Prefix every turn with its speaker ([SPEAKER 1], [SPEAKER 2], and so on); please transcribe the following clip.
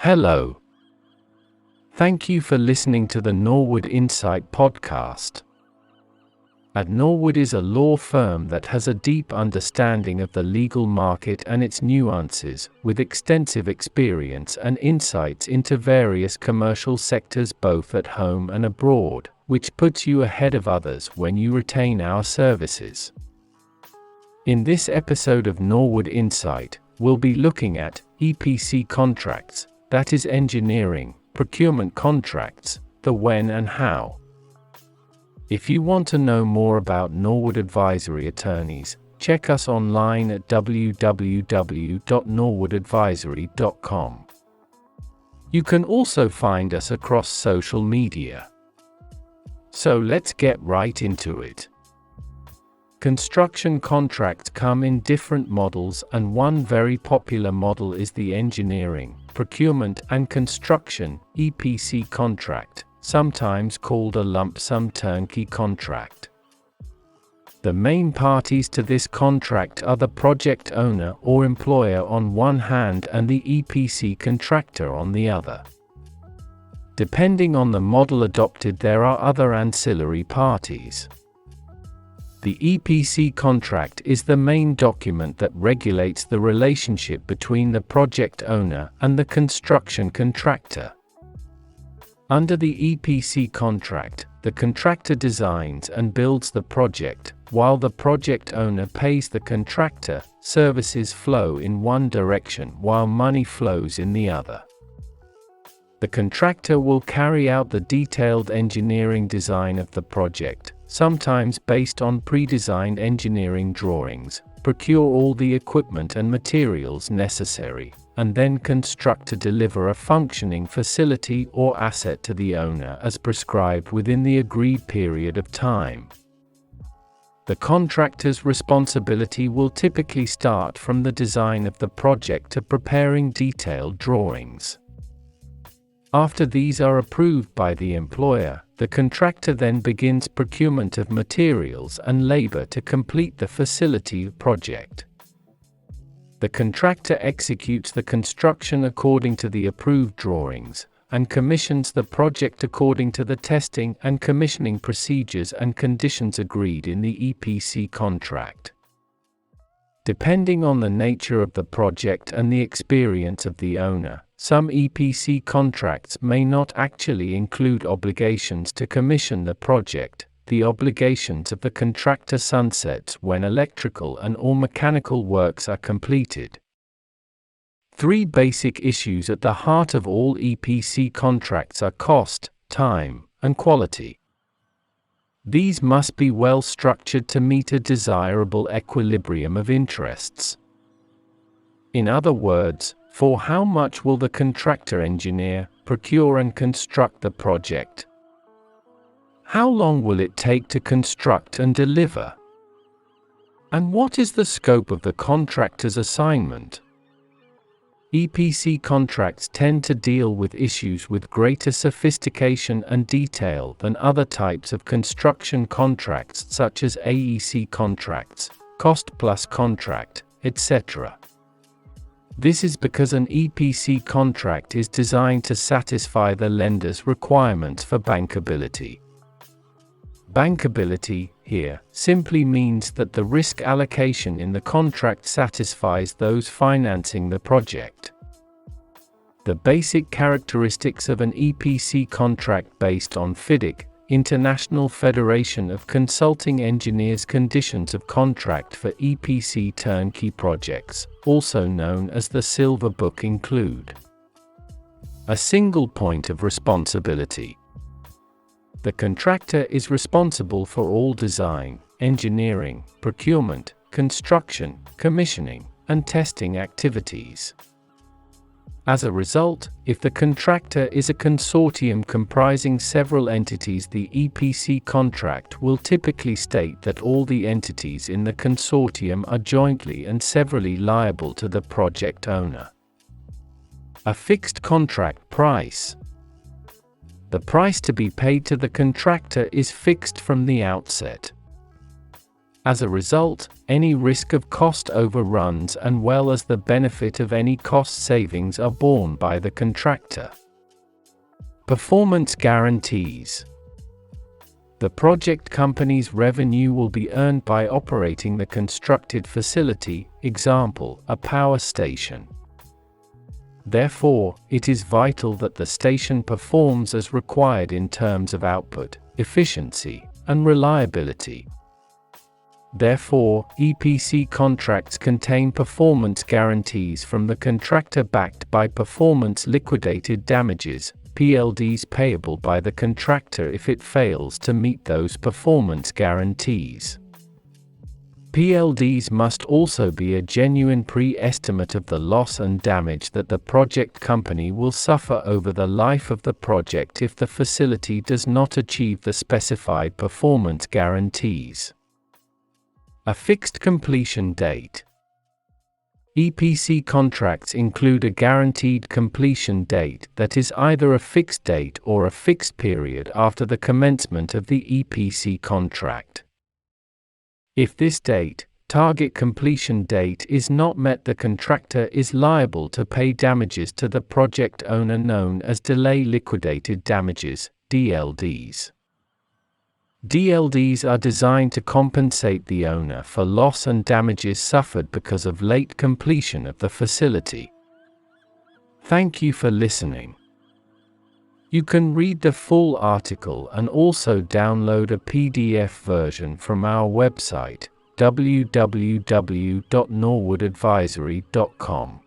[SPEAKER 1] Hello. Thank you for listening to the Norwood Insight podcast. Norwood is a law firm that has a deep understanding of the legal market and its nuances, with extensive experience and insights into various commercial sectors both at home and abroad, which puts you ahead of others when you retain our services. In this episode of Norwood Insight, we'll be looking at EPC contracts, that is engineering, procurement contracts, the when and how. If you want to know more about Norwood Advisory Attorneys, check us online at www.norwoodadvisory.com. You can also find us across social media. So let's get right into it. Construction contracts come in different models, and one very popular model is the engineering, procurement and construction (EPC) contract, sometimes called a lump sum turnkey contract. The main parties to this contract are the project owner or employer on one hand and the EPC contractor on the other. Depending on the model adopted, there are other ancillary parties. The EPC contract is the main document that regulates the relationship between the project owner and the construction contractor. Under the EPC contract, the contractor designs and builds the project, while the project owner pays the contractor. Services flow in one direction while money flows in the other. The contractor will carry out the detailed engineering design of the project, sometimes based on pre-designed engineering drawings, procure all the equipment and materials necessary, and then construct to deliver a functioning facility or asset to the owner as prescribed within the agreed period of time. The contractor's responsibility will typically start from the design of the project to preparing detailed drawings. After these are approved by the employer, the contractor then begins procurement of materials and labor to complete the facility project. The contractor executes the construction according to the approved drawings, and commissions the project according to the testing and commissioning procedures and conditions agreed in the EPC contract. Depending on the nature of the project and the experience of the owner, some EPC contracts may not actually include obligations to commission the project. The obligations of the contractor sunsets when electrical and/or mechanical works are completed. Three basic issues at the heart of all EPC contracts are cost, time, and quality. These must be well structured to meet a desirable equilibrium of interests. In other words, for how much will the contractor engineer, procure and construct the project? How long will it take to construct and deliver? And what is the scope of the contractor's assignment? EPC contracts tend to deal with issues with greater sophistication and detail than other types of construction contracts such as AEC contracts, cost-plus contract, etc. This is because an EPC contract is designed to satisfy the lender's requirements for bankability. Bankability, here, simply means that the risk allocation in the contract satisfies those financing the project. The basic characteristics of an EPC contract based on FIDIC, International Federation of Consulting Engineers Conditions of Contract for EPC Turnkey Projects, also known as the Silver Book, include a single point of responsibility. The contractor is responsible for all design, engineering, procurement, construction, commissioning, and testing activities. As a result, if the contractor is a consortium comprising several entities, the EPC contract will typically state that all the entities in the consortium are jointly and severally liable to the project owner. A fixed contract price. The price to be paid to the contractor is fixed from the outset. As a result, any risk of cost overruns as well as the benefit of any cost savings are borne by the contractor. Performance guarantees. The project company's revenue will be earned by operating the constructed facility, example, a power station. Therefore, it is vital that the station performs as required in terms of output, efficiency, and reliability. Therefore, EPC contracts contain performance guarantees from the contractor backed by performance liquidated damages, PLDs payable by the contractor if it fails to meet those performance guarantees. PLDs must also be a genuine pre-estimate of the loss and damage that the project company will suffer over the life of the project if the facility does not achieve the specified performance guarantees. A fixed completion date. EPC contracts include a guaranteed completion date that is either a fixed date or a fixed period after the commencement of the EPC contract. If this date, target completion date, is not met, the contractor is liable to pay damages to the project owner known as delay liquidated damages, DLDs. DLDs are designed to compensate the owner for loss and damages suffered because of late completion of the facility. Thank you for listening. You can read the full article and also download a PDF version from our website, www.norwoodadvisory.com.